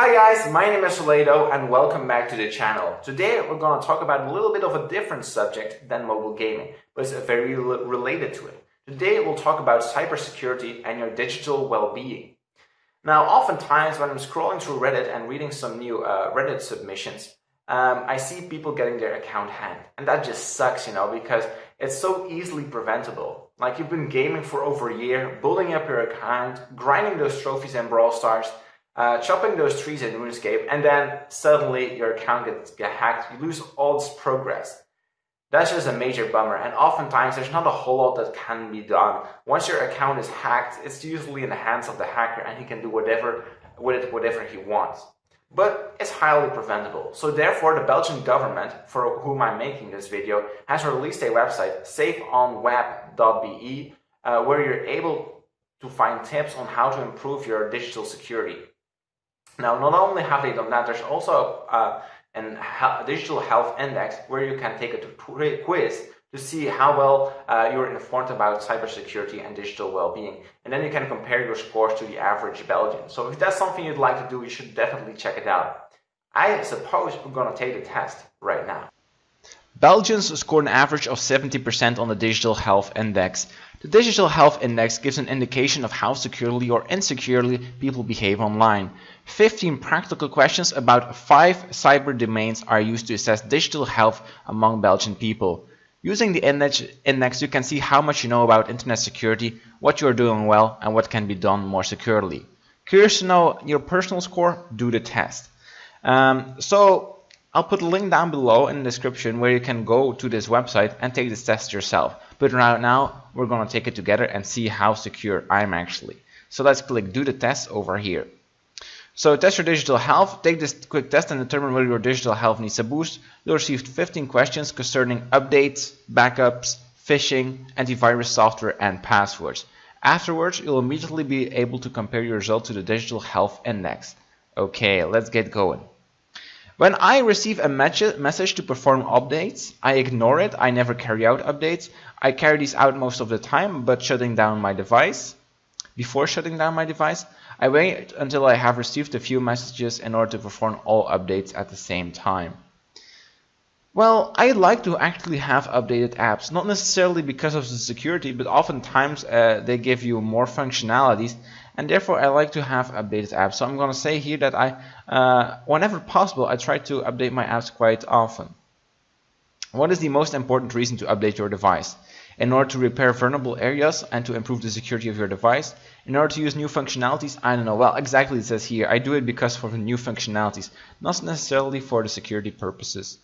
Hi guys, my name is Solaito and welcome back to the channel. Today we're going to talk about a little bit of a different subject than mobile gaming, but it's very related to it. Today we'll talk about cybersecurity and your digital well-being. Now, oftentimes when I'm scrolling through Reddit and reading some new Reddit submissions, I see people getting their account hacked, and that just sucks, because it's so easily preventable. Like, you've been gaming for over a year, building up your account, grinding those trophies in Brawl Stars, chopping those trees in RuneScape, and then suddenly your account gets hacked. You lose all this progress. That's just a major bummer, and oftentimes there's not a whole lot that can be done. Once your account is hacked, it's usually in the hands of the hacker, and he can do whatever he wants. But it's highly preventable. So therefore, the Belgian government, for whom I'm making this video, has released a website, safeonweb.be, where you're able to find tips on how to improve your digital security. Now, not only have they done that, there's also a digital health index where you can take a quiz to see how well you're informed about cybersecurity and digital well-being. And then you can compare your scores to the average Belgian. So if that's something you'd like to do, you should definitely check it out. I suppose we're going to take the test right now. Belgians score an average of 70% on the Digital Health Index. The Digital Health Index gives an indication of how securely or insecurely people behave online. 15 practical questions about 5 cyber domains are used to assess digital health among Belgian people. Using the index, you can see how much you know about internet security, what you are doing well, and what can be done more securely. Curious to know your personal score? Do the test. I'll put a link down below in the description where you can go to this website and take this test yourself. But right now, we're going to take it together and see how secure I'm actually. So let's click Do the Test over here. So test your digital health. Take this quick test and determine whether your digital health needs a boost. You'll receive 15 questions concerning updates, backups, phishing, antivirus software, and passwords. Afterwards, you'll immediately be able to compare your results to the Digital Health Index. Okay, let's get going. When I receive a message to perform updates, I ignore it. I never carry out updates. I carry these out most of the time, but before shutting down my device, I wait until I have received a few messages in order to perform all updates at the same time. Well, I like to actually have updated apps, not necessarily because of the security, but oftentimes they give you more functionalities, and therefore I like to have updated apps. So I'm going to say here that whenever possible, I try to update my apps quite often. What is the most important reason to update your device? In order to repair vulnerable areas and to improve the security of your device? In order to use new functionalities? I don't know. Well, exactly it says here. I do it because for the new functionalities, not necessarily for the security purposes.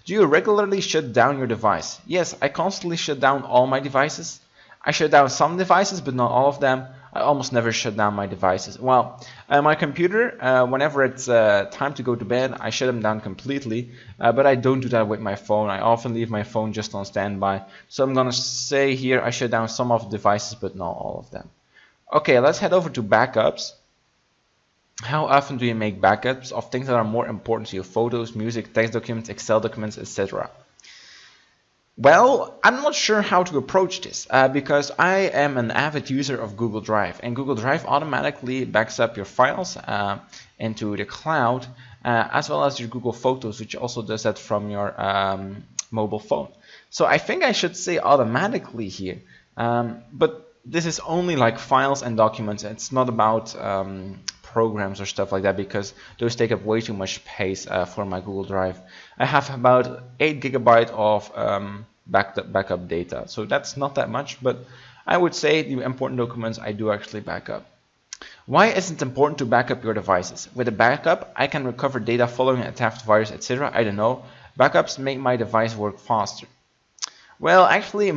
Do you regularly shut down your device? Yes, I constantly shut down all my devices. I shut down some devices, but not all of them. I almost never shut down my devices. Well, my computer, whenever it's time to go to bed, I shut them down completely. But I don't do that with my phone. I often leave my phone just on standby. So I'm going to say here I shut down some of the devices, but not all of them. Okay, let's head over to backups. How often do you make backups of things that are more important to you? Photos, music, text documents, Excel documents, etc. Well, I'm not sure how to approach this because I am an avid user of Google Drive, and Google Drive automatically backs up your files into the cloud as well as your Google Photos, which also does that from your mobile phone. So I think I should say automatically here, but this is only like files and documents. It's not about programs or stuff like that, because those take up way too much space for my Google Drive. I have about 8 GB of backup data, so that's not that much, but I would say the important documents I do actually back up. Why is it important to back up your devices? With a backup, I can recover data following an attack, virus, etc. I don't know. Backups make my device work faster. Well, actually,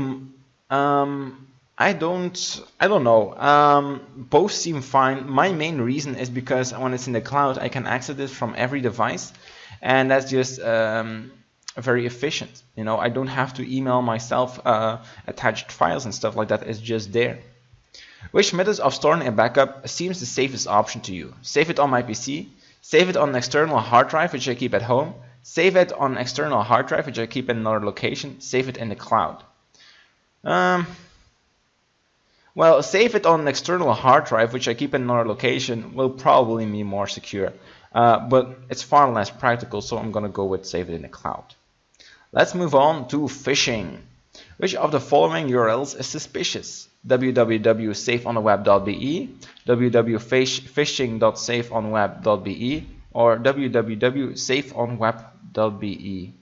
I don't know. Both seem fine. My main reason is because when it's in the cloud, I can access it from every device, and that's just very efficient. I don't have to email myself attached files and stuff like that. It's just there. Which methods of storing a backup seems the safest option to you? Save it on my PC, save it on an external hard drive which I keep at home, save it on an external hard drive which I keep in another location, save it in the cloud. Well, save it on an external hard drive, which I keep in another location, will probably be more secure. But it's far less practical, so I'm gonna go with save it in the cloud. Let's move on to phishing. Which of the following URLs is suspicious? www.safeonweb.be, www.phishing.safeonweb.be, or www.safeonweb.be.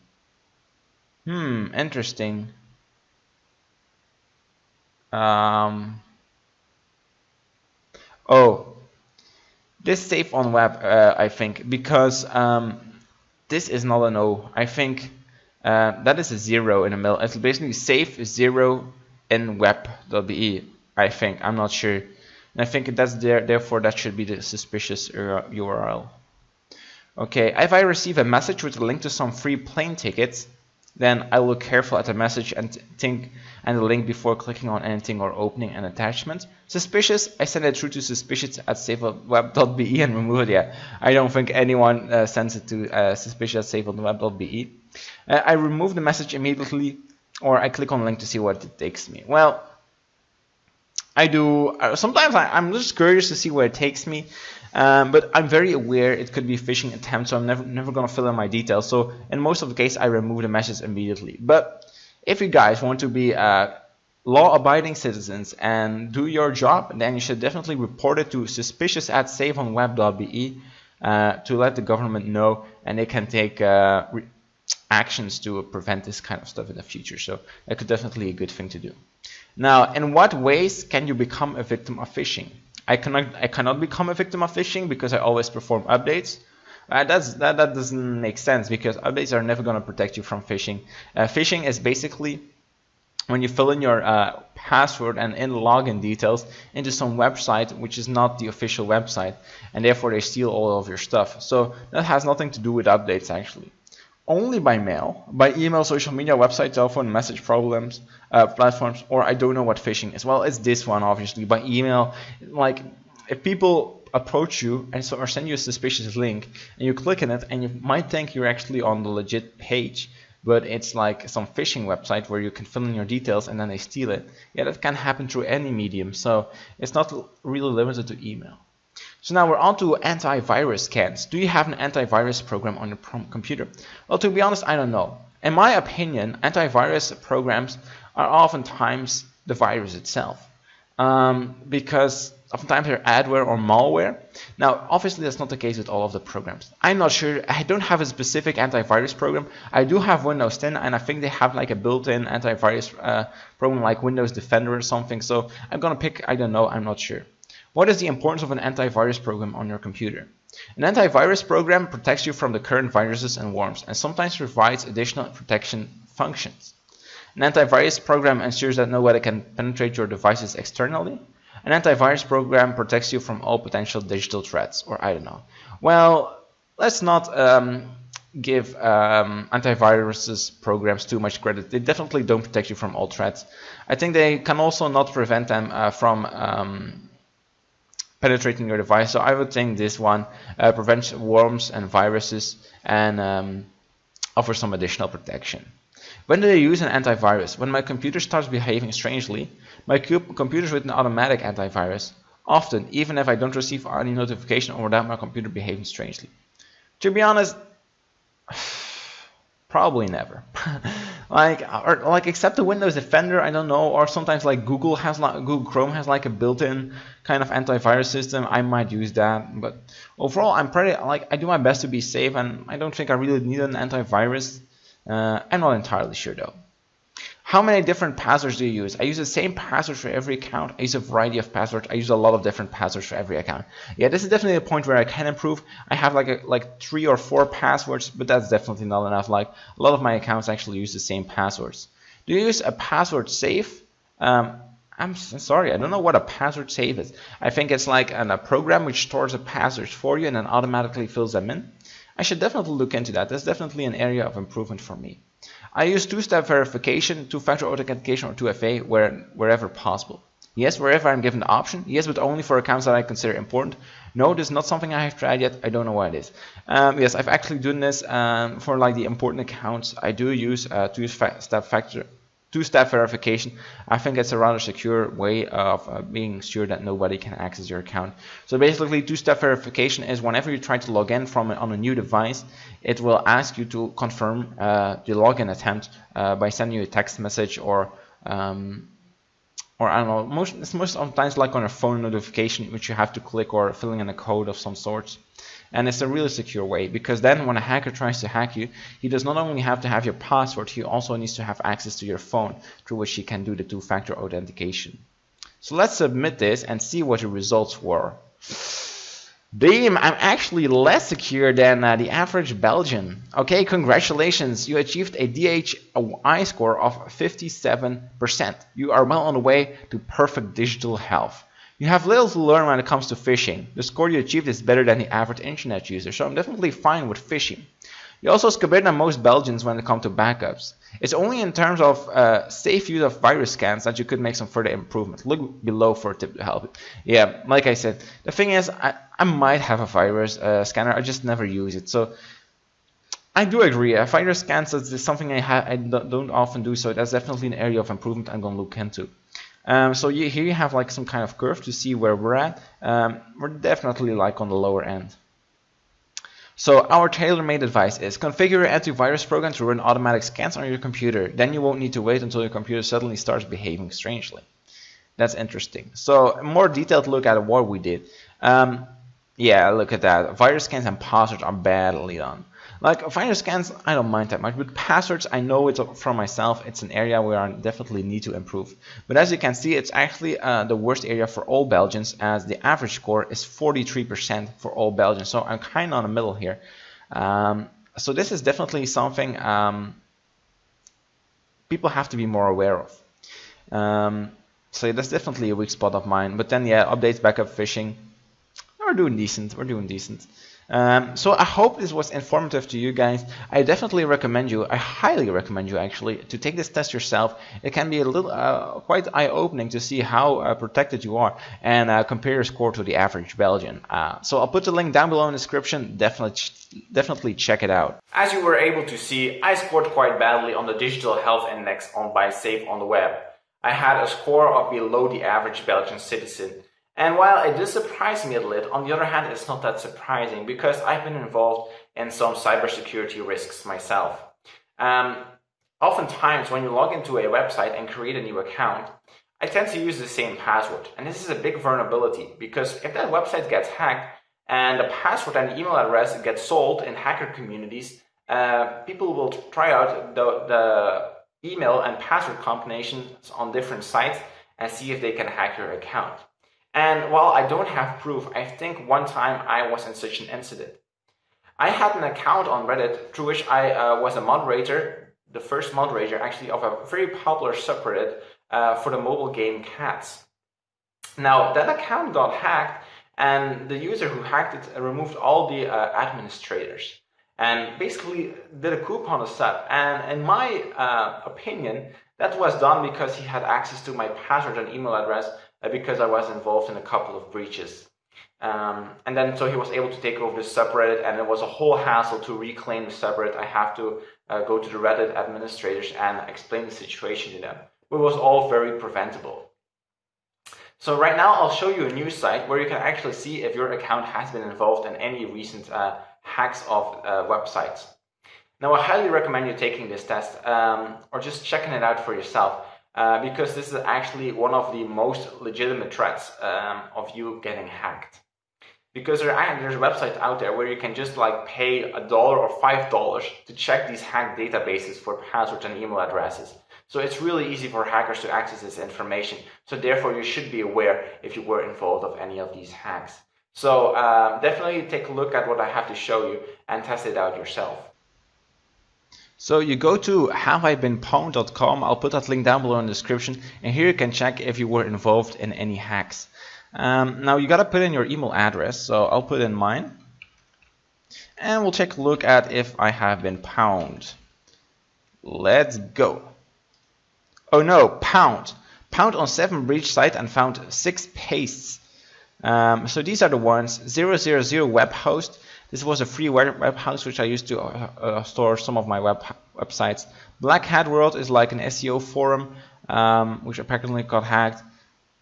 Interesting. This safe on web, I think, because this is not an O. I think that is a 0 in the middle. It's basically safe 0 in web.be. I think. I'm not sure. And I think that's there. Therefore, that should be the suspicious URL. Okay. If I receive a message with a link to some free plane tickets, then I look careful at the message and the link before clicking on anything or opening an attachment. Suspicious, I send it through to suspicious@safeonweb.be and remove it. Yeah, I don't think anyone sends it to suspicious@safeonweb.be. I remove the message immediately, or I click on the link to see what it takes me. Well, I do. Sometimes I'm just curious to see where it takes me. But I'm very aware it could be a phishing attempt, so I'm never going to fill in my details. So in most of the case, I remove the message immediately. But if you guys want to be law-abiding citizens and do your job, then you should definitely report it to suspicious@safeonweb.be to let the government know, and they can take actions to prevent this kind of stuff in the future. So that could definitely be a good thing to do. Now, in what ways can you become a victim of phishing? I cannot become a victim of phishing because I always perform updates. That doesn't make sense because updates are never going to protect you from phishing. Phishing is basically when you fill in your password and in login details into some website which is not the official website, and therefore they steal all of your stuff. So that has nothing to do with updates actually. Only by mail, by email, social media, website, telephone, message platforms, or I don't know what phishing is. Well, it's this one obviously. By email, like if people approach you and or send you a suspicious link and you click on it and you might think you're actually on the legit page, but it's like some phishing website where you can fill in your details and then they steal it. Yeah, that can happen through any medium, so it's not really limited to email. So now we're on to antivirus scans. Do you have an antivirus program on your computer? Well, to be honest, I don't know. In my opinion, antivirus programs are oftentimes the virus itself, because oftentimes they're adware or malware. Now, obviously, that's not the case with all of the programs. I'm not sure. I don't have a specific antivirus program. I do have Windows 10, and I think they have like a built-in antivirus program like Windows Defender or something. So I'm gonna pick, I don't know, I'm not sure. What is the importance of an antivirus program on your computer? An antivirus program protects you from the current viruses and worms and sometimes provides additional protection functions. An antivirus program ensures that nobody can penetrate your devices externally. An antivirus program protects you from all potential digital threats, or I don't know. Well, let's not give antiviruses programs too much credit. They definitely don't protect you from all threats. I think they can also not prevent them from penetrating your device. So I would think this one prevents worms and viruses and offers some additional protection. When do I use an antivirus? When my computer starts behaving strangely. My computer is with an automatic antivirus. Often, even if I don't receive any notification or without my computer behaving strangely. To be honest, probably never. like except the Windows Defender, I don't know, or sometimes like Google Chrome has like a built-in kind of antivirus system. I might use that, but overall I'm I do my best to be safe, and I don't think I really need an antivirus. I'm not entirely sure though. How many different passwords do you use? I use the same password for every account. I use a variety of passwords. I use a lot of different passwords for every account. Yeah, this is definitely a point where I can improve. I have like 3 or 4 passwords, but that's definitely not enough. Like a lot of my accounts actually use the same passwords. Do you use a password safe? I'm sorry, I don't know what a password safe is. I think it's like a program which stores the passwords for you and then automatically fills them in. I should definitely look into that. That's definitely an area of improvement for me. I use two-step verification, two-factor authentication, or 2FA wherever possible. Yes, wherever I'm given the option. Yes, but only for accounts that I consider important. No, this is not something I have tried yet. I don't know what it is. Yes, I've actually done this for like the important accounts. I do use two-step two-step verification. I think it's a rather secure way of being sure that nobody can access your account. So basically, two-step verification is whenever you try to log in from on a new device, it will ask you to confirm the login attempt by sending you a text message or I don't know, it's most sometimes like on a phone notification which you have to click or filling in a code of some sort. And it's a really secure way, because then when a hacker tries to hack you, he does not only have to have your password, he also needs to have access to your phone through which he can do the two-factor authentication. So let's submit this and see what the results were. Damn, I'm actually less secure than the average Belgian. Okay, congratulations, you achieved a DHI score of 57%. You are well on the way to perfect digital health. You have little to learn when it comes to phishing. The score you achieved is better than the average internet user, so I'm definitely fine with phishing. You also score better than most Belgians when it comes to backups. It's only in terms of safe use of virus scans that you could make some further improvement. Look below for a tip to help. Yeah, like I said, the thing is, I might have a virus scanner, I just never use it. So I do agree, virus scans is something I don't often do, so that's definitely an area of improvement I'm going to look into. So here you have like some kind of curve to see where we're at. We're definitely like on the lower end. So our tailor-made advice is configure your antivirus program to run automatic scans on your computer. Then you won't need to wait until your computer suddenly starts behaving strangely. That's interesting. So a more detailed look at what we did. Yeah, look at that. Virus scans and passwords are badly done. Like virus scans, I don't mind that much, but passwords, I know it's from myself. It's an area where I definitely need to improve. But as you can see, it's actually the worst area for all Belgians, as the average score is 43% for all Belgians. So I'm kind of on the middle here. So this is definitely something people have to be more aware of. So that's definitely a weak spot of mine. But then, yeah, updates, backup, phishing. We're doing decent. We're doing decent. So I hope this was informative to you guys. I definitely recommend you, I highly recommend you actually, to take this test yourself. It can be a little quite eye-opening to see how protected you are and compare your score to the average Belgian. So I'll put the link down below in the description. Definitely check it out. As you were able to see, I scored quite badly on the digital health index by safeonweb. I had a score of below the average Belgian citizen. And while it did surprise me a little, on the other hand, it's not that surprising because I've been involved in some cybersecurity risks myself. Oftentimes, when you log into a website and create a new account, I tend to use the same password. And this is a big vulnerability because if that website gets hacked and the password and the email address get sold in hacker communities, people will try out the email and password combinations on different sites and see if they can hack your account. And while I don't have proof, I think one time I was in such an incident. I had an account on Reddit through which I was a moderator, the first moderator actually, of a very popular subreddit for the mobile game Cats. Now that account got hacked and the user who hacked it removed all the administrators and basically did a coup on the sub. And in my opinion, that was done because he had access to my password and email address because I was involved in a couple of breaches. And then so he was able to take over the subreddit, and it was a whole hassle to reclaim the subreddit. I have to go to the Reddit administrators and explain the situation to them. It was all very preventable. So right now I'll show you a new site where you can actually see if your account has been involved in any recent hacks of websites. Now I highly recommend you taking this test or just checking it out for yourself. Because this is actually one of the most legitimate threats of you getting hacked. Because there's a website out there where you can just like pay $1 or $5 to check these hacked databases for passwords and email addresses. So it's really easy for hackers to access this information. So therefore you should be aware if you were involved of any of these hacks. So definitely take a look at what I have to show you and test it out yourself. So you go to haveibeenpwned.com, I'll put that link down below in the description, and here you can check if you were involved in any hacks. Now you gotta put in your email address, so I'll put in mine. And we'll take a look at if I have been pwned. Let's go. Oh no, pwned. Pwned on 7 breach site and found 6 pastes. So these are the ones: 000 web host, This was a free web house which I used to store some of my websites. Black Hat World is like an SEO forum, which apparently got hacked.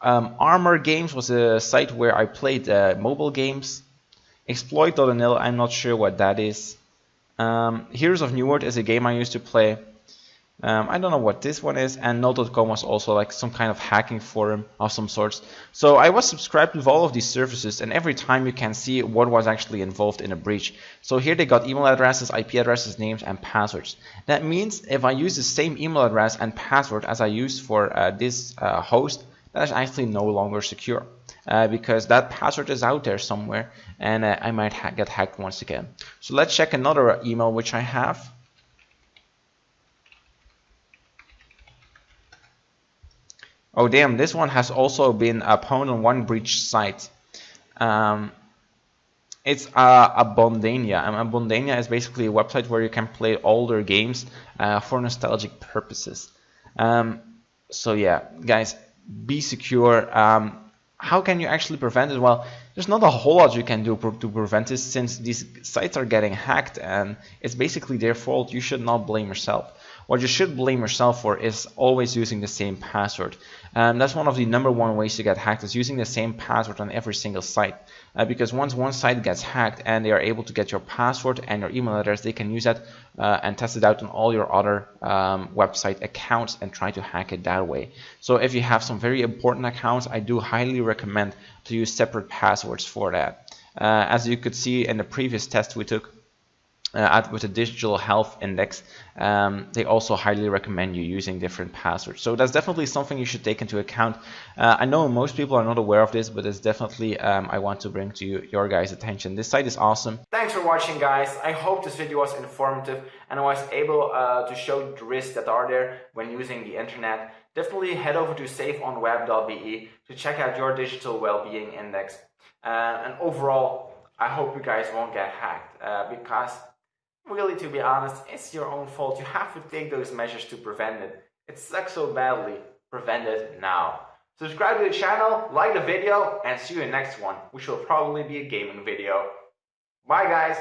Armor Games was a site where I played mobile games. Exploit.nl, I'm not sure what that is. Heroes of New World is a game I used to play. I don't know what this one is, and Note.com was also like some kind of hacking forum of some sorts. So I was subscribed to all of these services, and every time you can see what was actually involved in a breach. So here they got email addresses, IP addresses, names, and passwords. That means if I use the same email address and password as I used for this host, that is actually no longer secure. Because that password is out there somewhere, and I might get hacked once again. So let's check another email which I have. Oh damn, this one has also been pwned on one breach site. It's Abondania. Abondania is basically a website where you can play older games for nostalgic purposes. So yeah, guys, be secure. How can you actually prevent it? Well, there's not a whole lot you can do to prevent this, since these sites are getting hacked and it's basically their fault. You should not blame yourself. What you should blame yourself for is always using the same password. That's one of the #1 ways to get hacked, is using the same password on every single site. Because once one site gets hacked and they are able to get your password and your email address, they can use that and test it out on all your other website accounts and try to hack it that way. So if you have some very important accounts, I do highly recommend to use separate passwords for that. As you could see in the previous test we took, with the digital health index, they also highly recommend you using different passwords. So that's definitely something you should take into account. I know most people are not aware of this, but it's definitely I want to bring to your guys' attention. This site is awesome. Thanks for watching, guys. I hope this video was informative and I was able to show the risks that are there when using the internet. Definitely head over to safeonweb.be to check out your digital well-being index. And overall, I hope you guys won't get hacked because really, to be honest, it's your own fault. You have to take those measures to prevent it. It sucks so badly. Prevent it now. Subscribe to the channel, like the video, and see you in the next one, which will probably be a gaming video. Bye, guys!